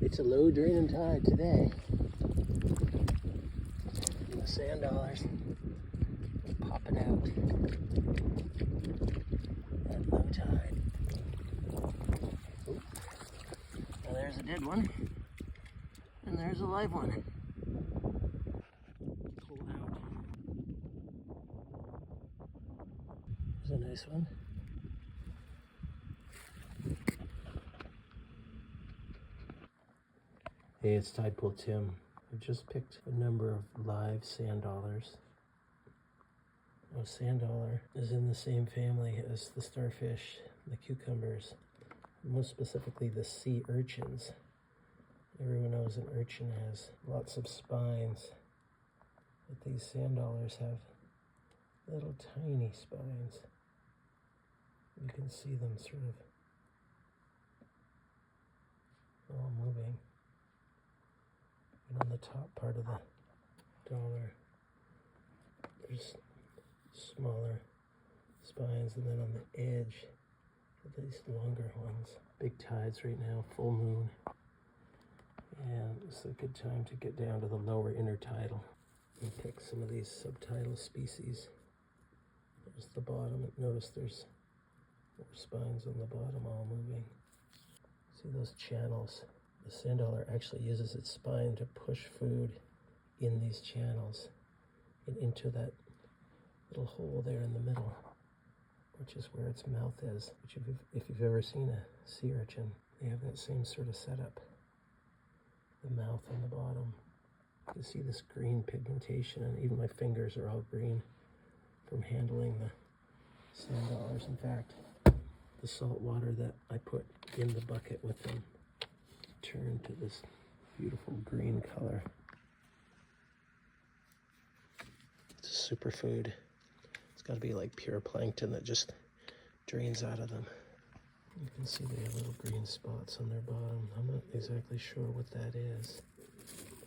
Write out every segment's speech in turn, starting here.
It's a low draining tide today. And the sand dollars are popping out at low tide. Oop. Now there's a dead one, and there's a live one. Pull out. There's a nice one. Hey, it's Tidepool Tim. I just picked a number of live sand dollars. Now, sand dollar is in the same family as the starfish, the cucumbers, most specifically the sea urchins. Everyone knows an urchin has lots of spines, but these sand dollars have little tiny spines. You can see them sort of all moving. And on the top part of the dollar, there's smaller spines, and then on the edge, these longer ones. Big tides right now, full moon, and it's a good time to get down to the lower intertidal and pick some of these subtidal species. There's the bottom. Notice there's more spines on the bottom, all moving. See those channels? The sand dollar actually uses its spine to push food in these channels and into that little hole there in the middle, which is where its mouth is. Which if you've ever seen a sea urchin, they have that same sort of setup. The mouth on the bottom. You can see this green pigmentation, and even my fingers are all green from handling the sand dollars. In fact, the salt water that I put in the bucket with them turned to this beautiful green color. It's a superfood. It's got to be like pure plankton that just drains out of them. You can see they have little green spots on their bottom. I'm not exactly sure what that is,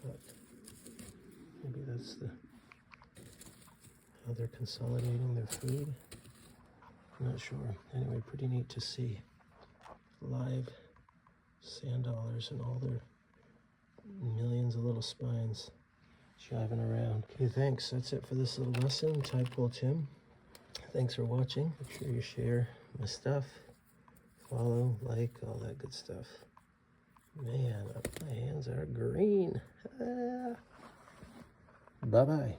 but maybe that's how they're consolidating their food. I'm not sure. Anyway, pretty neat to see live sand dollars and all their millions of little spines jiving around. Okay, thanks. That's it for this little lesson. Tidepool Tim. Thanks for watching. Make sure you share my stuff, follow, like, all that good stuff. Man, my hands are green. Bye-bye.